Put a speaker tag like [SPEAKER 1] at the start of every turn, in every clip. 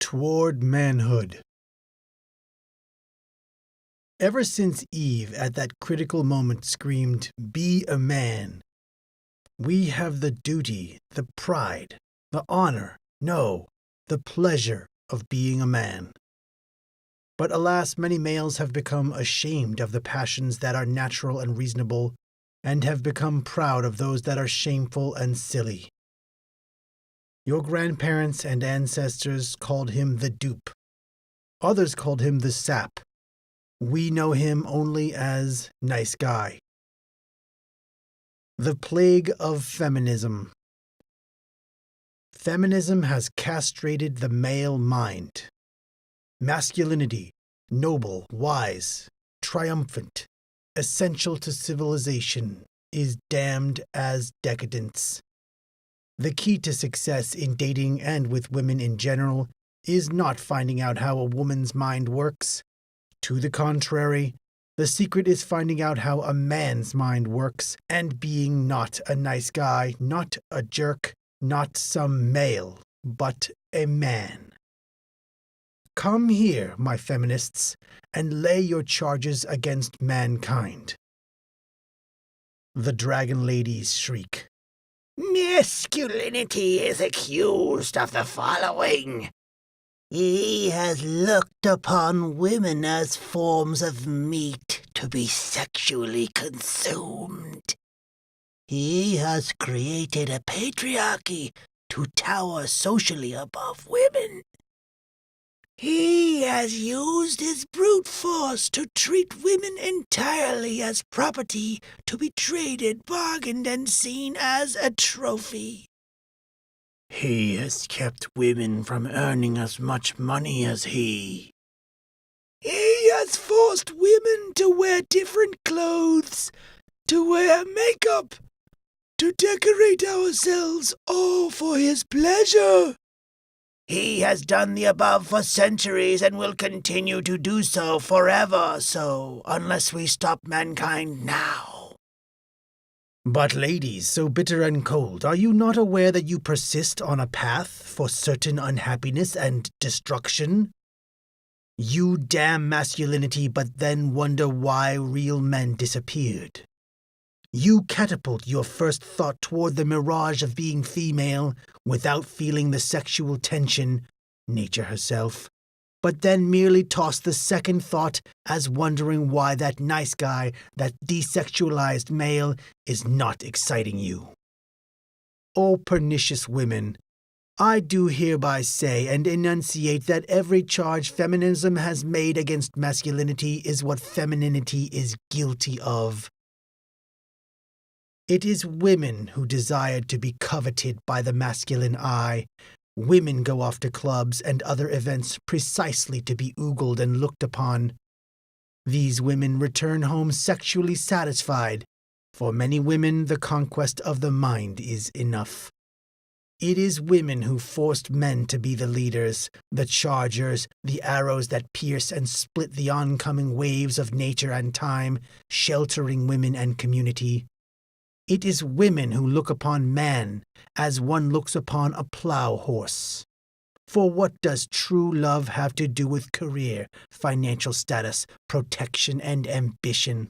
[SPEAKER 1] Toward Manhood. Ever since Eve at that critical moment screamed, "Be a man," we have the duty, the pride, the honor, no, the pleasure of being a man. But alas, many males have become ashamed of the passions that are natural and reasonable, and have become proud of those that are shameful and silly. Your grandparents and ancestors called him the dupe. Others called him the sap. We know him only as nice guy. The plague of feminism. Feminism has castrated the male mind. Masculinity, noble, wise, triumphant, essential to civilization, is damned as decadence. The key to success in dating and with women in general is not finding out how a woman's mind works. To the contrary, the secret is finding out how a man's mind works and being not a nice guy, not a jerk, not some male, but a man. Come here, my feminists, and lay your charges against mankind. The Dragon Ladies shriek.
[SPEAKER 2] Masculinity is accused of the following. He has looked upon women as forms of meat to be sexually consumed. He has created a patriarchy to tower socially above women. He has used his brute force to treat women entirely as property to be traded, bargained, and seen as a trophy. He has kept women from earning as much money as he. He has forced women to wear different clothes, to wear makeup, to decorate ourselves, all for his pleasure. He has done the above for centuries and will continue to do so forever, unless we stop mankind now.
[SPEAKER 1] But ladies, so bitter and cold, are you not aware that you persist on a path for certain unhappiness and destruction? You damn masculinity, but then wonder why real men disappeared. You catapult your first thought toward the mirage of being female without feeling the sexual tension, nature herself, but then merely toss the second thought as wondering why that nice guy, that desexualized male, is not exciting you. O pernicious women, I do hereby say and enunciate that every charge feminism has made against masculinity is what femininity is guilty of. It is women who desire to be coveted by the masculine eye. Women go off to clubs and other events precisely to be ogled and looked upon. These women return home sexually satisfied. For many women, the conquest of the mind is enough. It is women who forced men to be the leaders, the chargers, the arrows that pierce and split the oncoming waves of nature and time, sheltering women and community. It is women who look upon man as one looks upon a plow horse. For what does true love have to do with career, financial status, protection, and ambition?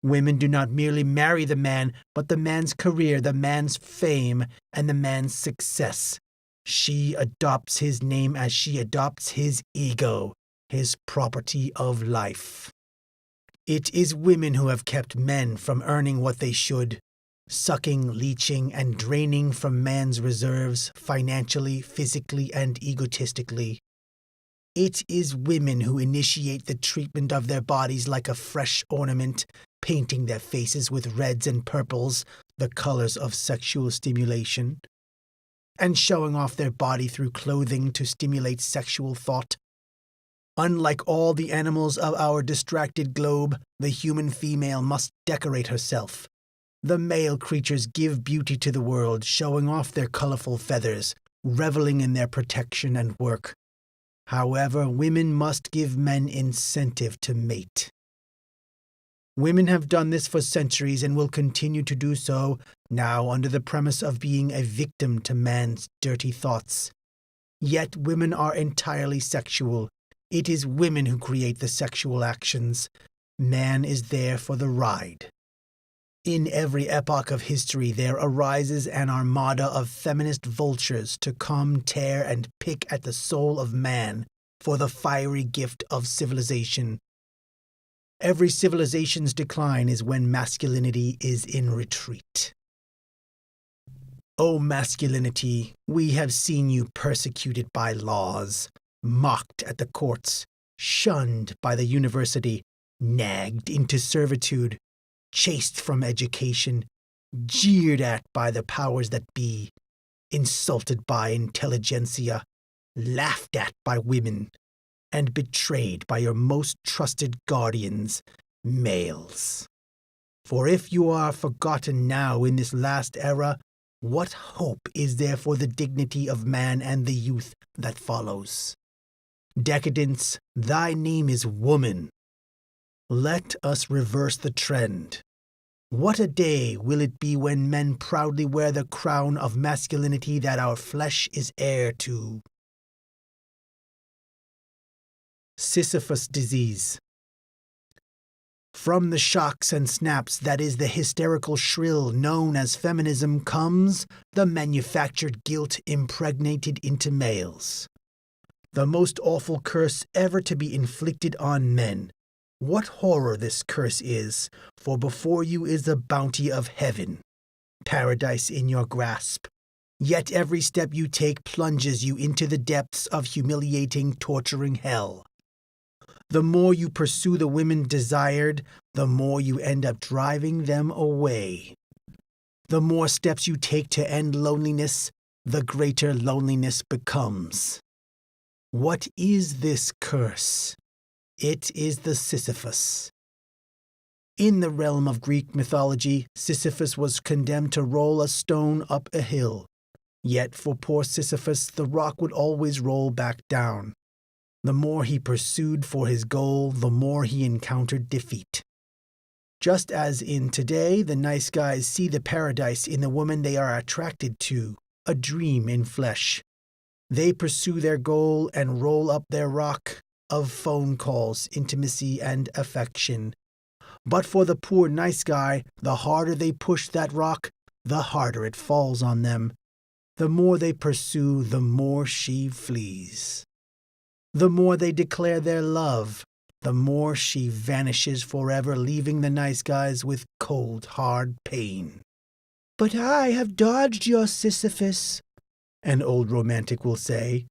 [SPEAKER 1] Women do not merely marry the man, but the man's career, the man's fame, and the man's success. She adopts his name as she adopts his ego, his property of life. It is women who have kept men from earning what they should, sucking, leeching, and draining from man's reserves financially, physically, and egotistically. It is women who initiate the treatment of their bodies like a fresh ornament, painting their faces with reds and purples, the colors of sexual stimulation, and showing off their body through clothing to stimulate sexual thought. Unlike all the animals of our distracted globe, the human female must decorate herself. The male creatures give beauty to the world, showing off their colorful feathers, reveling in their protection and work. However, women must give men incentive to mate. Women have done this for centuries and will continue to do so, now under the premise of being a victim to man's dirty thoughts. Yet women are entirely sexual. It is women who create the sexual actions. Man is there for the ride. In every epoch of history, there arises an armada of feminist vultures to come, tear, and pick at the soul of man for the fiery gift of civilization. Every civilization's decline is when masculinity is in retreat. O masculinity, we have seen you persecuted by laws, mocked at the courts, shunned by the university, nagged into servitude, chased from education, jeered at by the powers that be, insulted by intelligentsia, laughed at by women, and betrayed by your most trusted guardians, males. For if you are forgotten now in this last era, what hope is there for the dignity of man and the youth that follows? Decadence, thy name is woman. Let us reverse the trend. What a day will it be when men proudly wear the crown of masculinity that our flesh is heir to. Sisyphus disease. From the shocks and snaps that is the hysterical shrill known as feminism comes the manufactured guilt impregnated into males. The most awful curse ever to be inflicted on men. What horror this curse is, for before you is the bounty of heaven, paradise in your grasp. Yet every step you take plunges you into the depths of humiliating, torturing hell. The more you pursue the women desired, the more you end up driving them away. The more steps you take to end loneliness, the greater loneliness becomes. What is this curse? It is the Sisyphus. In the realm of Greek mythology, Sisyphus was condemned to roll a stone up a hill. Yet for poor Sisyphus, the rock would always roll back down. The more he pursued for his goal, the more he encountered defeat. Just as in today, the nice guys see the paradise in the woman they are attracted to, a dream in flesh. They pursue their goal and roll up their rock of phone calls, intimacy, and affection. But for the poor nice guy, the harder they push that rock, the harder it falls on them. The more they pursue, the more she flees. The more they declare their love, the more she vanishes forever, leaving the nice guys with cold, hard pain. "But I have dodged your Sisyphus," an old romantic will say.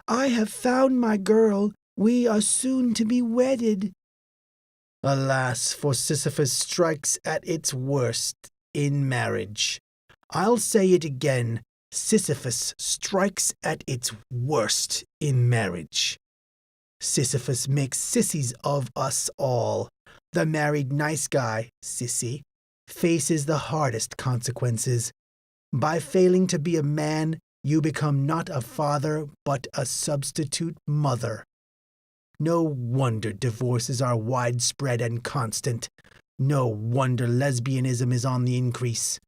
[SPEAKER 1] "I have found my girl. We are soon to be wedded." Alas, for Sisyphus strikes at its worst in marriage. I'll say it again. Sisyphus strikes at its worst in marriage. Sisyphus makes sissies of us all. The married nice guy, sissy, faces the hardest consequences. By failing to be a man, you become not a father, but a substitute mother. No wonder divorces are widespread and constant. No wonder lesbianism is on the increase.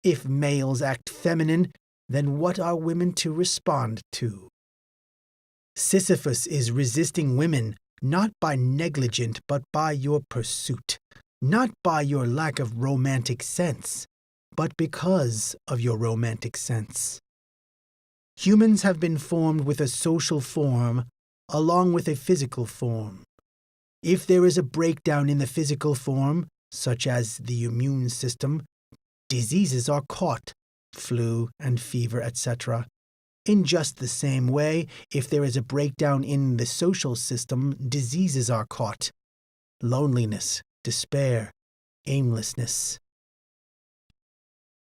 [SPEAKER 1] If males act feminine, then what are women to respond to? Sisyphus is resisting women, not by negligent, but by your pursuit, not by your lack of romantic sense, but because of your romantic sense. Humans have been formed with a social form, along with a physical form. If there is a breakdown in the physical form, such as the immune system, diseases are caught, flu and fever, etc. In just the same way, if there is a breakdown in the social system, diseases are caught. Loneliness, despair, aimlessness.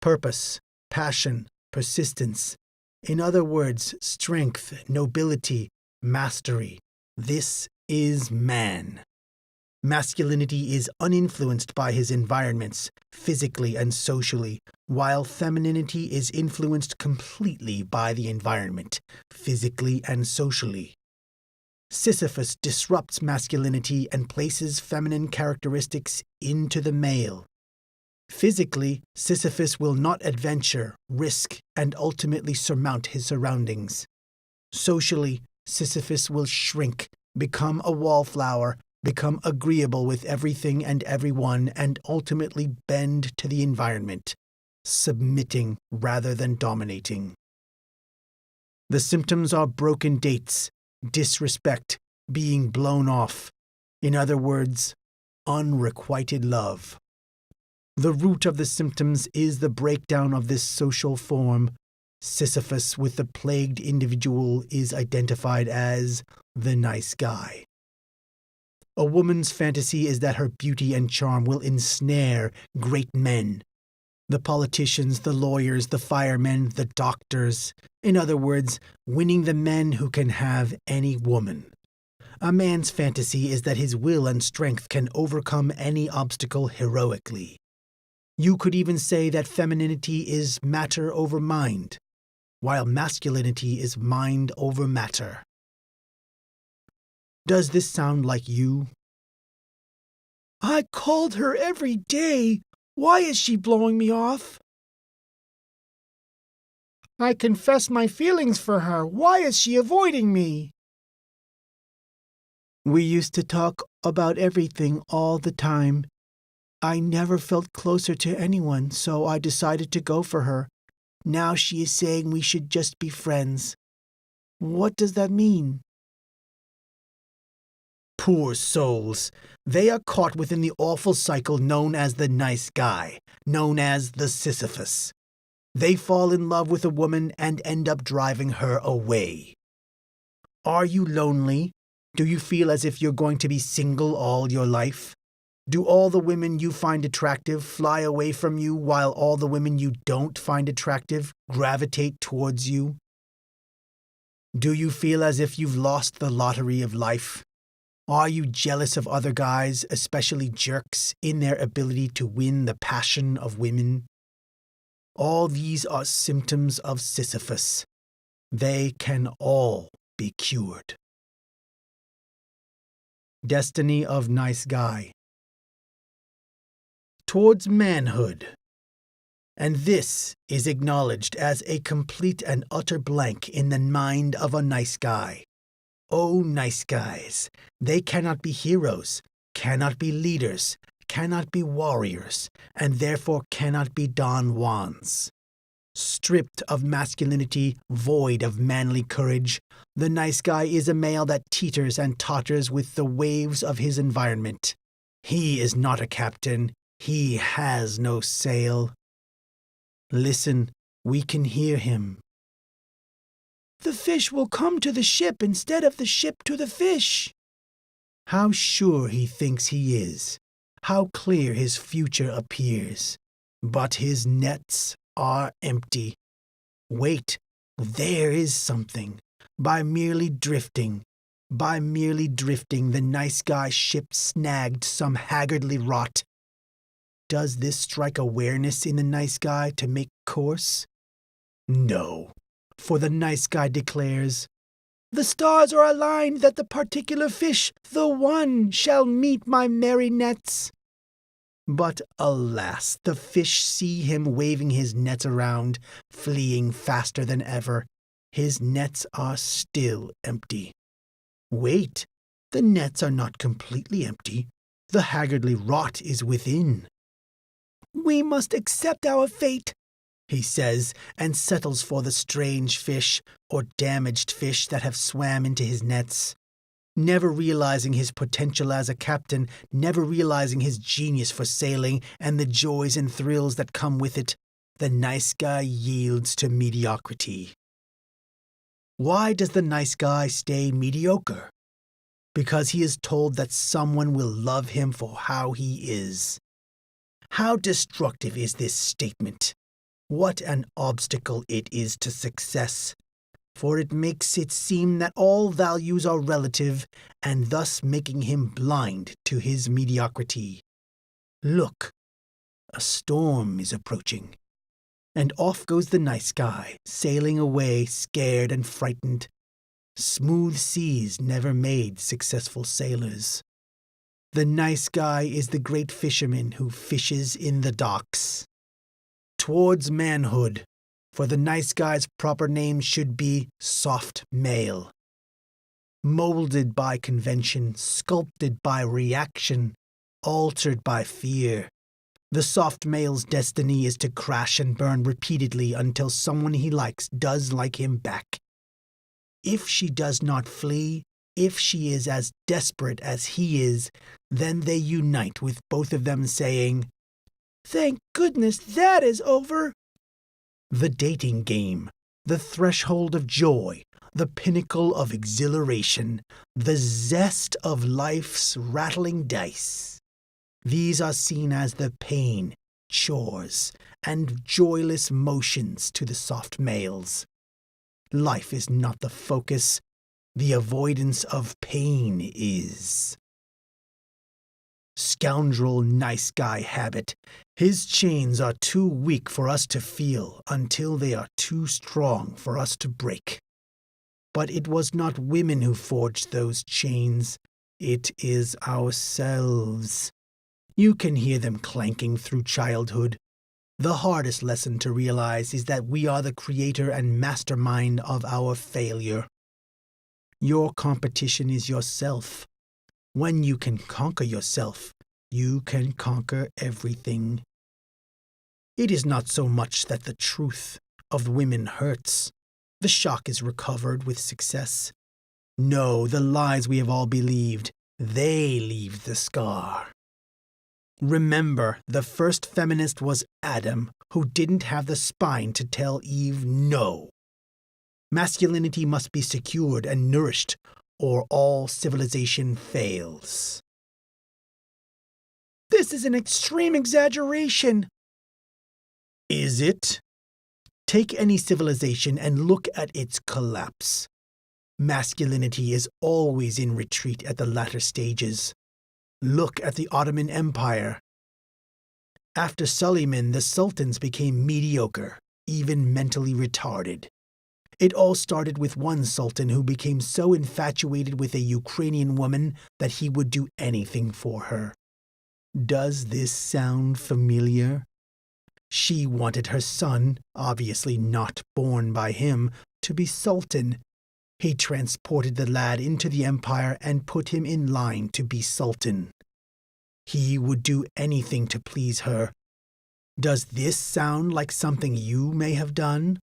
[SPEAKER 1] Purpose, passion, persistence. In other words, strength, nobility, mastery. This is man. Masculinity is uninfluenced by his environments, physically and socially, while femininity is influenced completely by the environment, physically and socially. Sisyphus disrupts masculinity and places feminine characteristics into the male. Physically, Sisyphus will not adventure, risk, and ultimately surmount his surroundings. Socially, Sisyphus will shrink, become a wallflower, become agreeable with everything and everyone, and ultimately bend to the environment, submitting rather than dominating. The symptoms are broken dates, disrespect, being blown off. In other words, unrequited love. The root of the symptoms is the breakdown of this social form. Sisyphus with the plagued individual is identified as the nice guy. A woman's fantasy is that her beauty and charm will ensnare great men. The politicians, the lawyers, the firemen, the doctors. In other words, winning the men who can have any woman. A man's fantasy is that his will and strength can overcome any obstacle heroically. You could even say that femininity is matter over mind, while masculinity is mind over matter. Does this sound like you? I called her every day. Why is she blowing me off? I confess my feelings for her. Why is she avoiding me? We used to talk about everything all the time. I never felt closer to anyone, so I decided to go for her. Now she is saying we should just be friends. What does that mean? Poor souls. They are caught within the awful cycle known as the nice guy, known as the Sisyphus. They fall in love with a woman and end up driving her away. Are you lonely? Do you feel as if you're going to be single all your life? Do all the women you find attractive fly away from you while all the women you don't find attractive gravitate towards you? Do you feel as if you've lost the lottery of life? Are you jealous of other guys, especially jerks, in their ability to win the passion of women? All these are symptoms of Sisyphus. They can all be cured. Destiny of nice guy. Towards manhood. And this is acknowledged as a complete and utter blank in the mind of a nice guy. Oh, nice guys, they cannot be heroes, cannot be leaders, cannot be warriors, and therefore cannot be Don Juans. Stripped of masculinity, void of manly courage, the nice guy is a male that teeters and totters with the waves of his environment. He is not a captain. He has no sail. Listen, we can hear him. The fish will come to the ship instead of the ship to the fish. How sure he thinks he is. How clear his future appears. But his nets are empty. Wait, there is something. By merely drifting, the nice guy's ship snagged some haggardly rot. Does this strike awareness in the nice guy to make course? No, for the nice guy declares, the stars are aligned that the particular fish, the one, shall meet my merry nets. But alas, the fish see him waving his nets around, fleeing faster than ever. His nets are still empty. Wait, the nets are not completely empty. The haggardly rot is within. We must accept our fate, he says, and settles for the strange fish or damaged fish that have swam into his nets. Never realizing his potential as a captain, never realizing his genius for sailing and the joys and thrills that come with it, the nice guy yields to mediocrity. Why does the nice guy stay mediocre? Because he is told that someone will love him for how he is. How destructive is this statement? What an obstacle it is to success, for it makes it seem that all values are relative and thus making him blind to his mediocrity. Look, a storm is approaching, and off goes the nice guy, sailing away scared and frightened. Smooth seas never made successful sailors. The nice guy is the great fisherman who fishes in the docks. Towards manhood. For the nice guy's proper name should be soft male. Molded by convention, sculpted by reaction, altered by fear. The soft male's destiny is to crash and burn repeatedly until someone he likes does like him back. If she does not flee, if she is as desperate as he is, then they unite with both of them saying, "Thank goodness that is over." The dating game, the threshold of joy, the pinnacle of exhilaration, the zest of life's rattling dice. These are seen as the pain, chores, and joyless motions to the soft males. Life is not the focus. The avoidance of pain is. Scoundrel nice guy habit. His chains are too weak for us to feel until they are too strong for us to break. But it was not women who forged those chains. It is ourselves. You can hear them clanking through childhood. The hardest lesson to realize is that we are the creator and mastermind of our failure. Your competition is yourself. When you can conquer yourself, you can conquer everything. It is not so much that the truth of women hurts. The shock is recovered with success. No, the lies we have all believed, they leave the scar. Remember, the first feminist was Adam, who didn't have the spine to tell Eve no. Masculinity must be secured and nourished, or all civilization fails. This is an extreme exaggeration. Is it? Take any civilization and look at its collapse. Masculinity is always in retreat at the latter stages. Look at the Ottoman Empire. After Suleiman, the sultans became mediocre, even mentally retarded. It all started with one sultan who became so infatuated with a Ukrainian woman that he would do anything for her. Does this sound familiar? She wanted her son, obviously not born by him, to be sultan. He transported the lad into the empire and put him in line to be sultan. He would do anything to please her. Does this sound like something you may have done?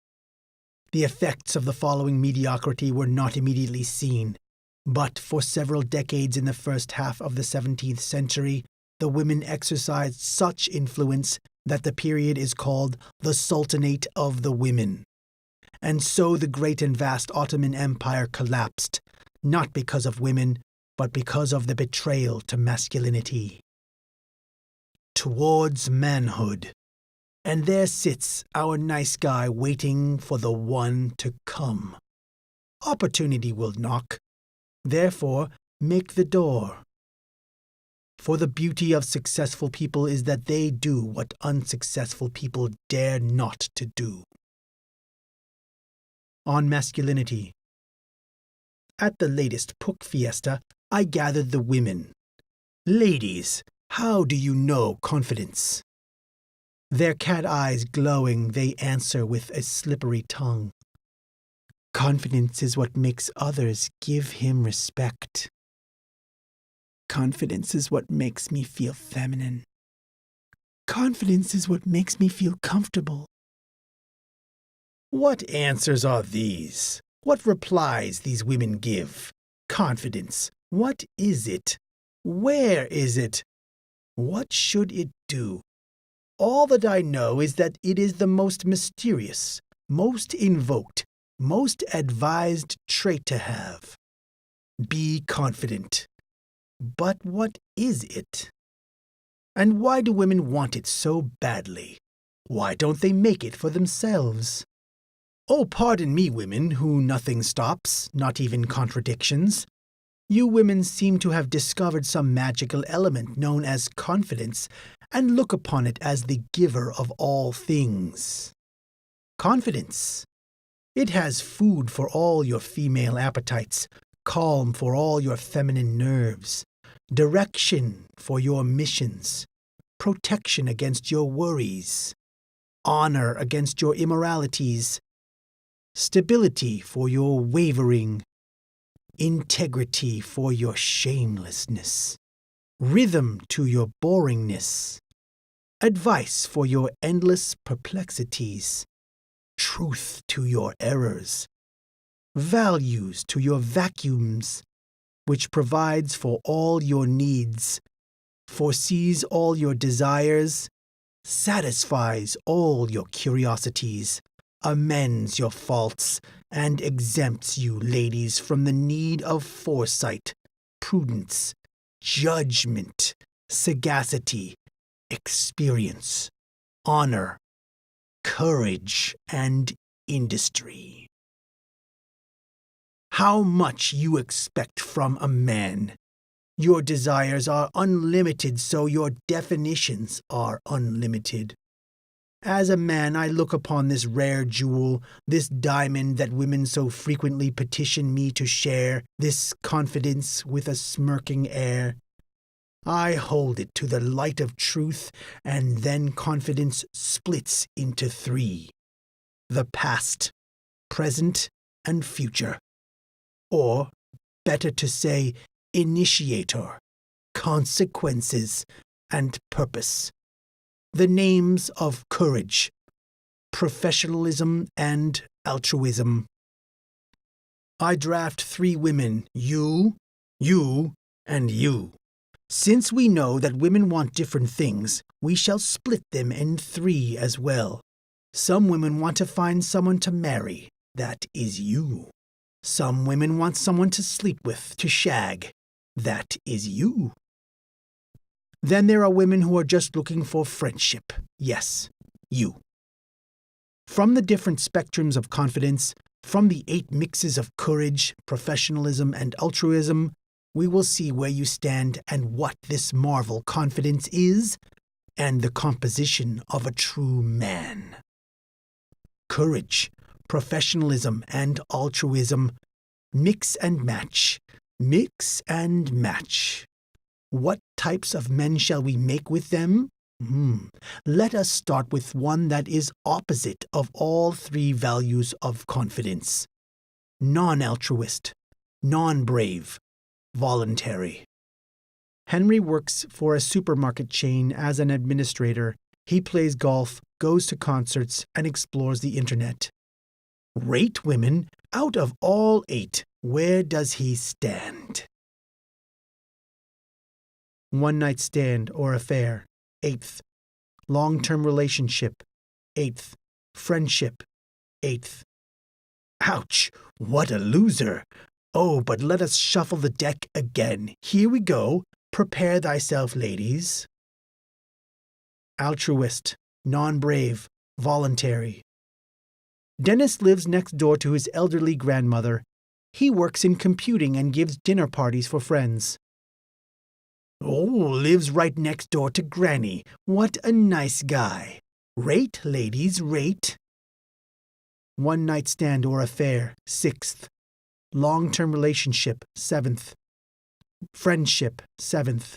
[SPEAKER 1] The effects of the following mediocrity were not immediately seen, but for several decades in the first half of the 17th century, the women exercised such influence that the period is called the Sultanate of the Women. And so the great and vast Ottoman Empire collapsed, not because of women, but because of the betrayal to masculinity. Towards manhood. And there sits our nice guy waiting for the one to come. Opportunity will knock. Therefore, make the door. For the beauty of successful people is that they do what unsuccessful people dare not to do. On masculinity. At the latest Pook fiesta, I gathered the women. Ladies, how do you know confidence? Their cat eyes glowing, they answer with a slippery tongue. Confidence is what makes others give him respect. Confidence is what makes me feel feminine. Confidence is what makes me feel comfortable. What answers are these? What replies these women give? Confidence. What is it? Where is it? What should it do? All that I know is that it is the most mysterious, most invoked, most advised trait to have. Be confident. But what is it? And why do women want it so badly? Why don't they make it for themselves? Oh, pardon me, women, who nothing stops, not even contradictions. You women seem to have discovered some magical element known as confidence and look upon it as the giver of all things. Confidence. It has food for all your female appetites, calm for all your feminine nerves, direction for your missions, protection against your worries. honor against your immoralities, stability for your wavering, integrity for your shamelessness, rhythm to your boringness, advice for your endless perplexities, truth to your errors, values to your vacuums, which provides for all your needs, foresees all your desires, satisfies all your curiosities, amends your faults, and exempts you, ladies, from the need of foresight, prudence, judgment, sagacity, experience, honor, courage, and industry. How much you expect from a man? Your desires are unlimited, so your definitions are unlimited. As a man, I look upon this rare jewel, this diamond that women so frequently petition me to share, this confidence with a smirking air. I hold it to the light of truth, and then confidence splits into three: the past, present, and future. Or, better to say, initiator, consequences, and purpose. The names of courage, professionalism, and altruism. I draft 3 women, you, and you. Since we know that women want different things, we shall split them in 3 as well. Some women want to find someone to marry. That is you. Some women want someone to sleep with, to shag. That is you. Then there are women who are just looking for friendship. Yes, you. From the different spectrums of confidence, from the 8 mixes of courage, professionalism, and altruism, we will see where you stand and what this marvel confidence is, and the composition of a true man. Courage, professionalism, and altruism. Mix and match. Mix and match. What types of men shall we make with them? Let us start with one that is opposite of all 3 values of confidence. Non-altruist, non-brave, voluntary. Henry works for a supermarket chain as an administrator. He plays golf, goes to concerts, and explores the internet. Rate women, out of all 8, where does he stand? One-night stand or affair, 8th. Long-term relationship, 8th. Friendship, 8th. Ouch, what a loser! Oh, but let us shuffle the deck again. Here we go. Prepare thyself, ladies. Altruist, non-brave, voluntary. Dennis lives next door to his elderly grandmother. He works in computing and gives dinner parties for friends. Oh, lives right next door to Granny. What a nice guy. Rate, ladies, rate. One-night stand or affair, 6th. Long-term relationship, 7th. Friendship, 7th.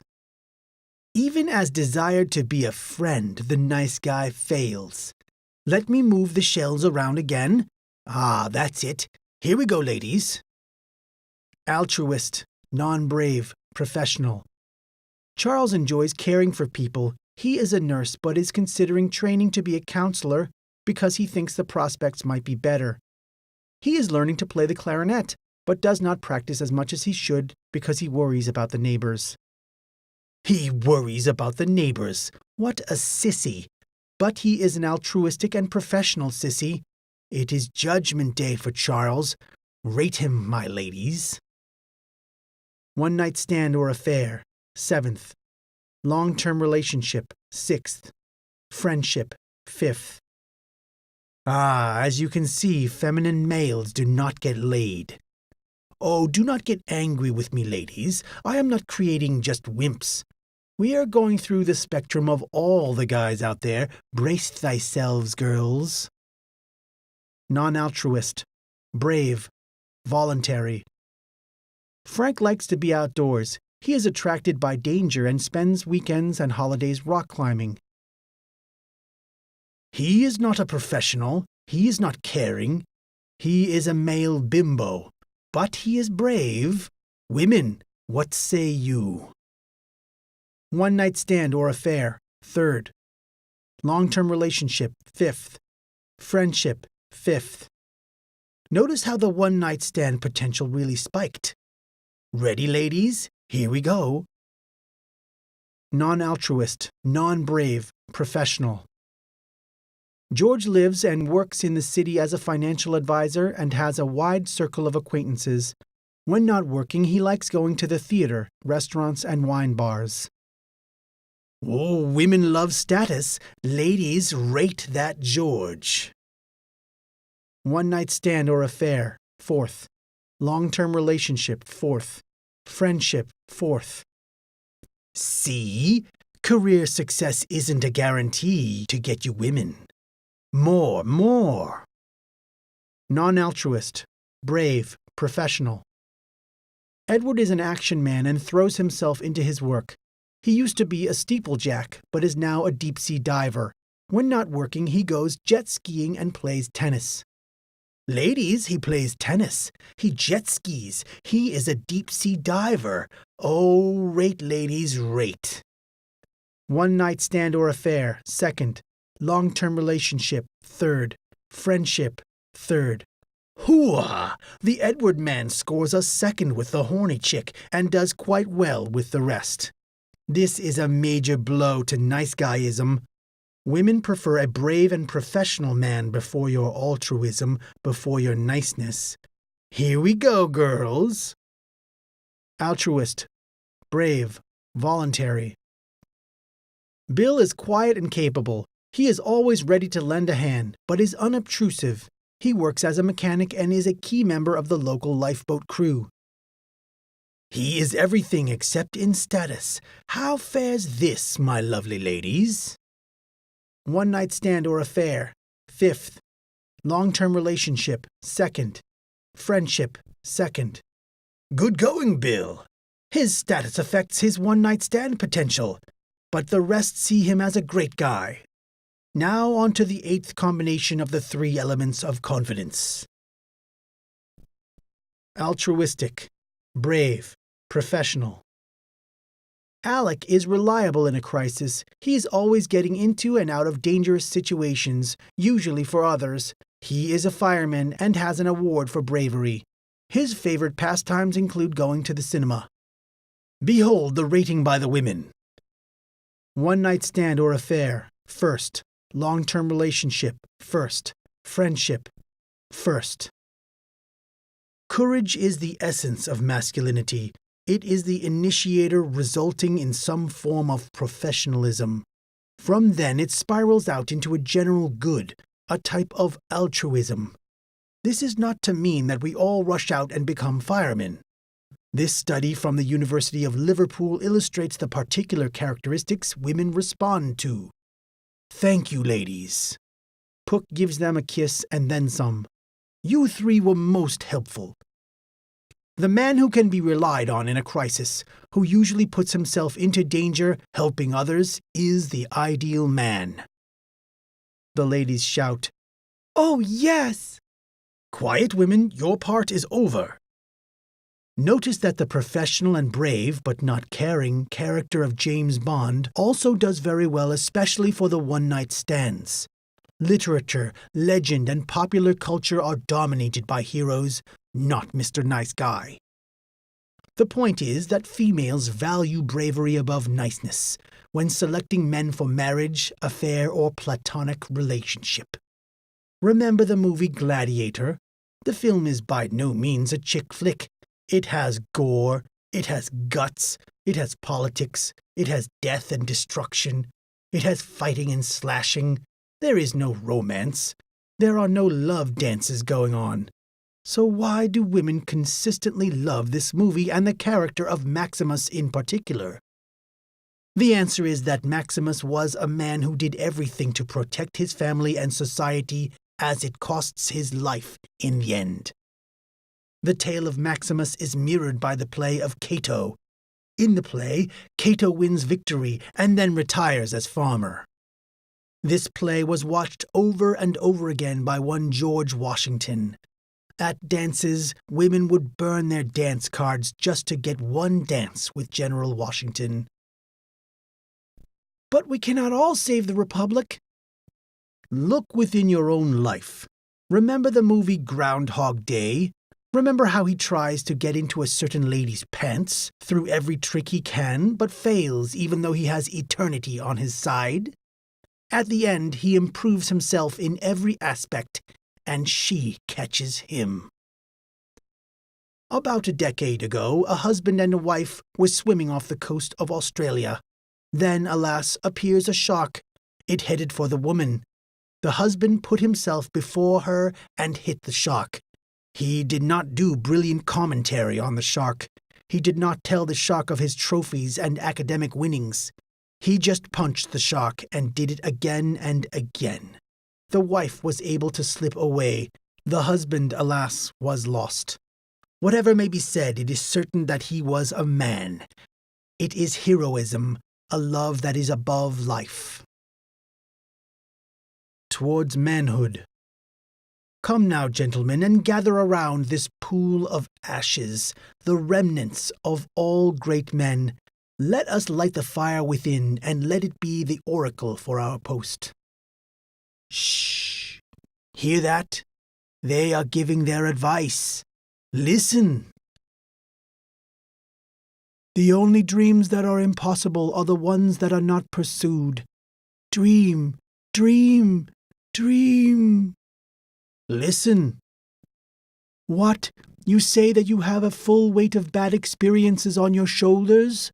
[SPEAKER 1] Even as desired to be a friend, the nice guy fails. Let me move the shells around again. Ah, that's it. Here we go, ladies. Altruist, non-brave, professional. Charles enjoys caring for people. He is a nurse but is considering training to be a counselor because he thinks the prospects might be better. He is learning to play the clarinet, but does not practice as much as he should because he worries about the neighbors. He worries about the neighbors. What a sissy. But he is an altruistic and professional sissy. It is Judgment Day for Charles. Rate him, my ladies. One-night stand or affair, 7th. Long-term relationship, 6th. Friendship, 5th. Ah, as you can see, feminine males do not get laid. Oh, do not get angry with me, ladies. I am not creating just wimps. We are going through the spectrum of all the guys out there. Brace thyselves, girls. Non-altruist, brave, voluntary. Frank likes to be outdoors. He is attracted by danger and spends weekends and holidays rock climbing. He is not a professional. He is not caring. He is a male bimbo. But he is brave. Women, what say you? One-night stand or affair, 3rd. Long-term relationship, 5th. Friendship, 5th. Notice how the one-night stand potential really spiked. Ready, ladies? Here we go. Non-altruist, non-brave, professional. George lives and works in the city as a financial advisor and has a wide circle of acquaintances. When not working, he likes going to the theater, restaurants, and wine bars. Oh, women love status. Ladies, rate that George. One-night stand or affair, 4th. Long-term relationship, 4th. Friendship, 4th. See? Career success isn't a guarantee to get you women. More. Non-altruist, brave, professional. Edward is an action man and throws himself into his work. He used to be a steeplejack, but is now a deep-sea diver. When not working, he goes jet skiing and plays tennis. Ladies, he plays tennis. He jet skis. He is a deep-sea diver. Oh, rate, ladies, rate. One-night stand or affair, 2nd. Long-term relationship, 3rd. Friendship, 3rd. Hooah! The Edward man scores a 2nd with the horny chick and does quite well with the rest. This is a major blow to nice guyism. Women prefer a brave and professional man before your altruism, before your niceness. Here we go, girls. Altruist, brave, voluntary. Bill is quiet and capable. He is always ready to lend a hand, but is unobtrusive. He works as a mechanic and is a key member of the local lifeboat crew. He is everything except in status. How fares this, my lovely ladies? One-night stand or affair, 5th. Long-term relationship, 2nd. Friendship, 2nd. Good going, Bill. His status affects his one-night stand potential, but the rest see him as a great guy. Now on to the 8th combination of the 3 elements of confidence. Altruistic, brave, professional. Alec is reliable in a crisis. He is always getting into and out of dangerous situations, usually for others. He is a fireman and has an award for bravery. His favorite pastimes include going to the cinema. Behold the rating by the women. One-night stand or affair, 1st. Long-term relationship, 1st. Friendship, 1st. Courage is the essence of masculinity. It is the initiator resulting in some form of professionalism. From then it spirals out into a general good, a type of altruism. This is not to mean that we all rush out and become firemen. This study from the University of Liverpool illustrates the particular characteristics women respond to. Thank you, ladies. Pook gives them a kiss and then some. You 3 were most helpful. The man who can be relied on in a crisis, who usually puts himself into danger helping others, is the ideal man. The ladies shout, "Oh, yes!" Quiet, women, your part is over. Notice that the professional and brave, but not caring, character of James Bond also does very well, especially for the one-night stands. Literature, legend, and popular culture are dominated by heroes, not Mr. Nice Guy. The point is that females value bravery above niceness when selecting men for marriage, affair, or platonic relationship. Remember the movie Gladiator? The film is by no means a chick flick. It has gore, it has guts, it has politics, it has death and destruction, it has fighting and slashing. There is no romance. There are no love dances going on. So why do women consistently love this movie and the character of Maximus in particular? The answer is that Maximus was a man who did everything to protect his family and society as it costs his life in the end. The tale of Maximus is mirrored by the play of Cato. In the play, Cato wins victory and then retires as farmer. This play was watched over and over again by one George Washington. At dances, women would burn their dance cards just to get one dance with General Washington. But we cannot all save the Republic. Look within your own life. Remember the movie Groundhog Day? Remember how he tries to get into a certain lady's pants through every trick he can, but fails even though he has eternity on his side? At the end, he improves himself in every aspect, and she catches him. About a decade ago, a husband and a wife were swimming off the coast of Australia. Then, alas, appears a shark. It headed for the woman. The husband put himself before her and hit the shark. He did not do brilliant commentary on the shark. He did not tell the shark of his trophies and academic winnings. He just punched the shark and did it again and again. The wife was able to slip away. The husband, alas, was lost. Whatever may be said, it is certain that he was a man. It is heroism, a love that is above life. Towards manhood. Come now, gentlemen, and gather around this pool of ashes, the remnants of all great men. Let us light the fire within, and let it be the oracle for our post. Shh! Hear that? They are giving their advice. Listen! The only dreams that are impossible are the ones that are not pursued. Dream, dream, dream. Listen. What? You say that you have a full weight of bad experiences on your shoulders?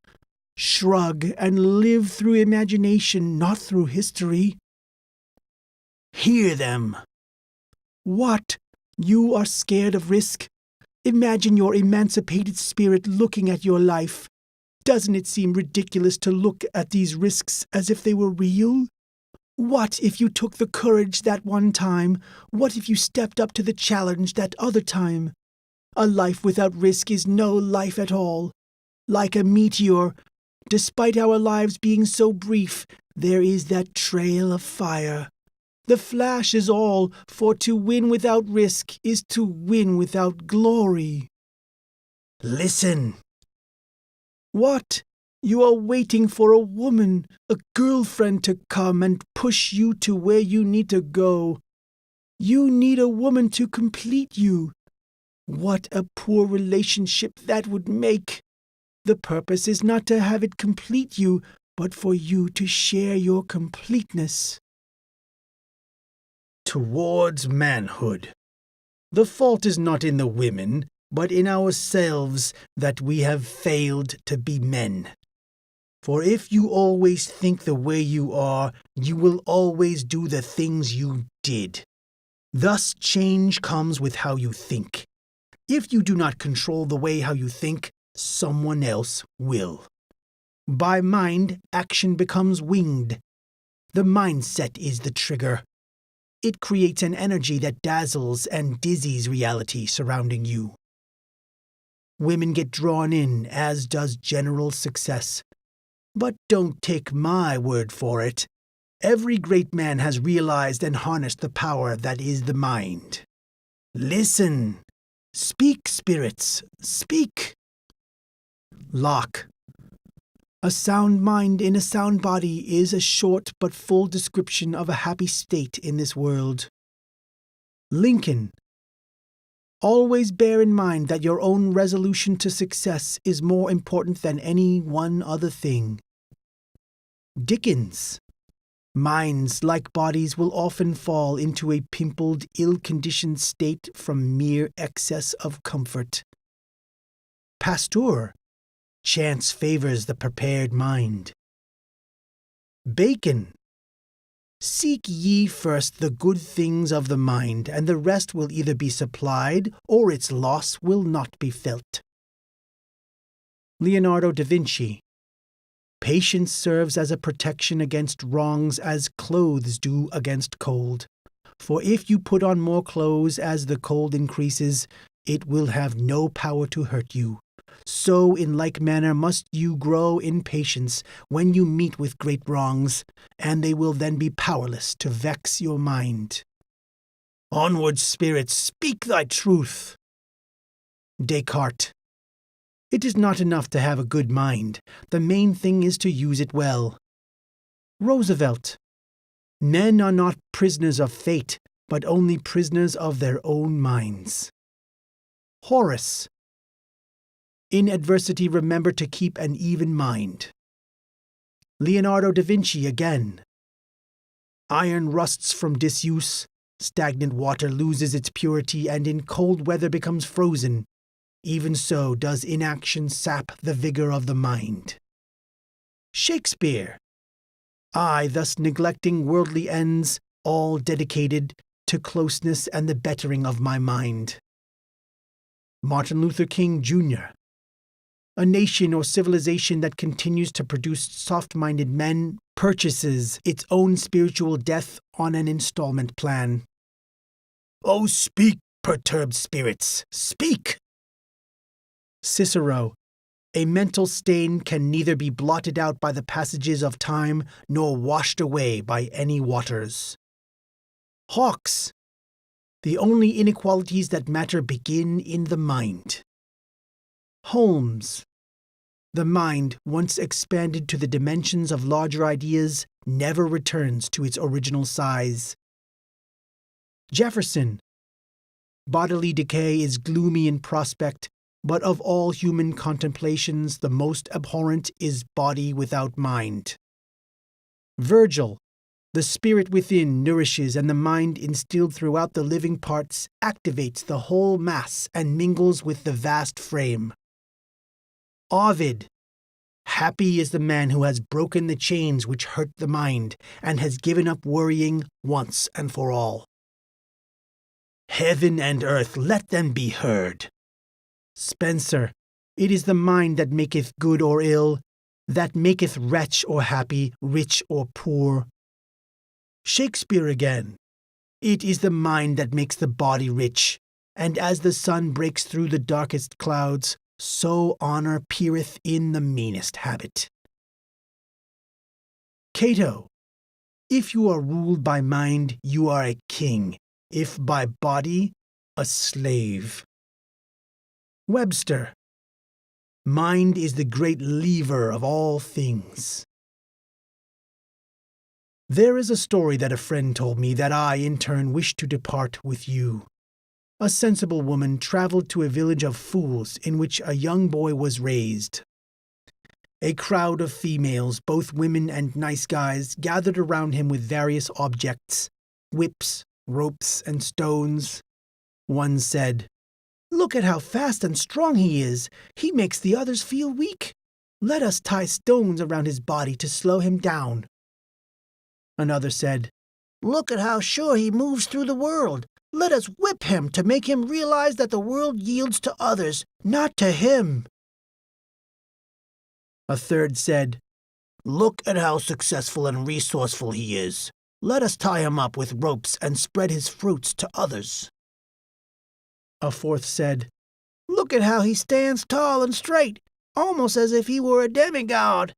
[SPEAKER 1] Shrug and live through imagination, not through history. Hear them. What? You are scared of risk? Imagine your emancipated spirit looking at your life. Doesn't it seem ridiculous to look at these risks as if they were real? What if you took the courage that one time? What if you stepped up to the challenge that other time? A life without risk is no life at all. Like a meteor, despite our lives being so brief, there is that trail of fire. The flash is all, for to win without risk is to win without glory. Listen. What? You are waiting for a woman, a girlfriend to come and push you to where you need to go. You need a woman to complete you. What a poor relationship that would make. The purpose is not to have it complete you, but for you to share your completeness. Towards manhood. The fault is not in the women, but in ourselves that we have failed to be men. For if you always think the way you are, you will always do the things you did. Thus change comes with how you think. If you do not control the way how you think, someone else will. By mind, action becomes winged. The mindset is the trigger. It creates an energy that dazzles and dizzies reality surrounding you. Women get drawn in, as does general success. But don't take my word for it. Every great man has realized and harnessed the power that is the mind. Listen. Speak, spirits. Speak. Locke. A sound mind in a sound body is a short but full description of a happy state in this world. Lincoln. Always bear in mind that your own resolution to success is more important than any one other thing. Dickens. Minds, like bodies, will often fall into a pimpled, ill-conditioned state from mere excess of comfort. Pasteur. Chance favors the prepared mind. Bacon. Seek ye first the good things of the mind, and the rest will either be supplied, or its loss will not be felt. Leonardo da Vinci. Patience serves as a protection against wrongs as clothes do against cold. For if you put on more clothes as the cold increases, it will have no power to hurt you. so in like manner must you grow in patience when you meet with great wrongs, and they will then be powerless to vex your mind. Onward, spirit, speak thy truth. Descartes. It is not enough to have a good mind. The main thing is to use it well. Roosevelt. Men are not prisoners of fate, but only prisoners of their own minds. Horace. In adversity, remember to keep an even mind. Leonardo da Vinci again. Iron rusts from disuse, stagnant water loses its purity, and in cold weather becomes frozen. Even so does inaction sap the vigor of the mind. Shakespeare. I, thus neglecting worldly ends, all dedicated to closeness and the bettering of my mind. Martin Luther King, Jr. A nation or civilization that continues to produce soft-minded men purchases its own spiritual death on an installment plan. Oh, speak, perturbed spirits, speak! Cicero. A mental stain can neither be blotted out by the passages of time nor washed away by any waters. Hawks. The only inequalities that matter begin in the mind. Holmes. The mind, once expanded to the dimensions of larger ideas, never returns to its original size. Jefferson. Bodily decay is gloomy in prospect, but of all human contemplations the most abhorrent is body without mind. Virgil. The spirit within nourishes, and the mind instilled throughout the living parts activates the whole mass and mingles with the vast frame. Ovid. Happy is the man who has broken the chains which hurt the mind, and has given up worrying once and for all. Heaven and earth, let them be heard. Spencer. It is the mind that maketh good or ill, that maketh wretch or happy, rich or poor. Shakespeare again. It is the mind that makes the body rich, and as the sun breaks through the darkest clouds, so honor peereth in the meanest habit. Cato. If you are ruled by mind, you are a king. If by body, a slave. Webster. Mind is the great lever of all things. There is a story that a friend told me that I, in turn, wish to depart with you. A sensible woman traveled to a village of fools in which a young boy was raised. A crowd of females, both women and nice guys, gathered around him with various objects, whips, ropes, and stones. One said, "Look at how fast and strong he is. He makes the others feel weak. Let us tie stones around his body to slow him down." Another said, "Look at how sure he moves through the world. Let us whip him to make him realize that the world yields to others, not to him." A third said, "Look at how successful and resourceful he is. Let us tie him up with ropes and spread his fruits to others." A fourth said, "Look at how he stands tall and straight, almost as if he were a demigod.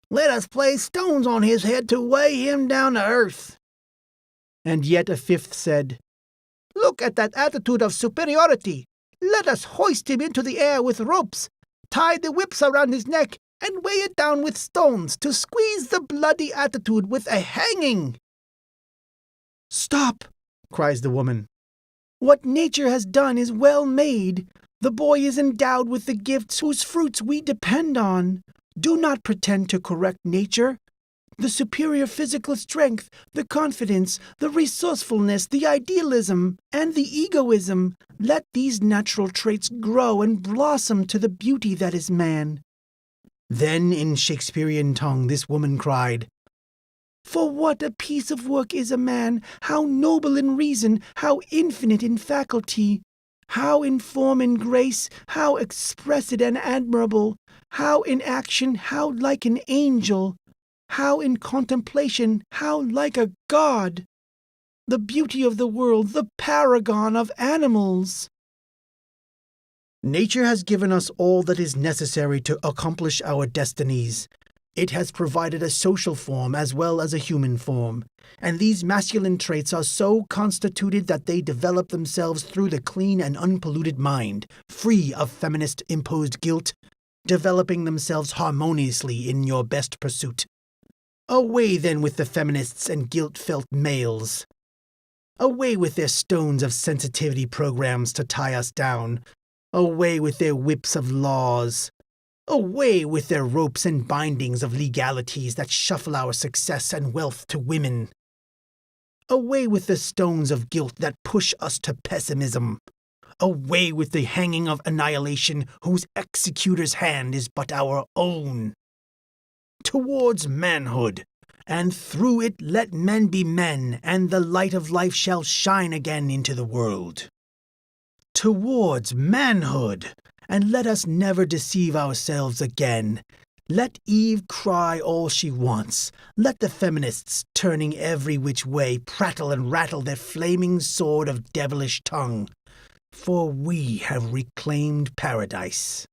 [SPEAKER 1] Let us place stones on his head to weigh him down to earth." And yet a fifth said, "Look at that attitude of superiority. Let us hoist him into the air with ropes, tie the whips around his neck, and weigh it down with stones to squeeze the bloody attitude with a hanging." "Stop!" cries the woman. "What nature has done is well made. The boy is endowed with the gifts whose fruits we depend on. Do not pretend to correct nature. The superior physical strength, the confidence, the resourcefulness, the idealism, and the egoism, let these natural traits grow and blossom to the beauty that is man." Then in Shakespearean tongue this woman cried, "For what a piece of work is a man, how noble in reason, how infinite in faculty, how in form and grace, how expressed and admirable, how in action, how like an angel, how in contemplation, how like a god, the beauty of the world, the paragon of animals." Nature has given us all that is necessary to accomplish our destinies. It has provided a social form as well as a human form, and these masculine traits are so constituted that they develop themselves through the clean and unpolluted mind, free of feminist-imposed guilt, developing themselves harmoniously in your best pursuit. Away then with the feminists and guilt-felt males. Away with their stones of sensitivity programs to tie us down. Away with their whips of laws. Away with their ropes and bindings of legalities that shuffle our success and wealth to women. Away with the stones of guilt that push us to pessimism. Away with the hanging of annihilation whose executor's hand is but our own. Towards manhood, and through it let men be men, and the light of life shall shine again into the world. Towards manhood, and let us never deceive ourselves again. Let Eve cry all she wants. Let the feminists, turning every which way, prattle and rattle their flaming sword of devilish tongue. For we have reclaimed paradise.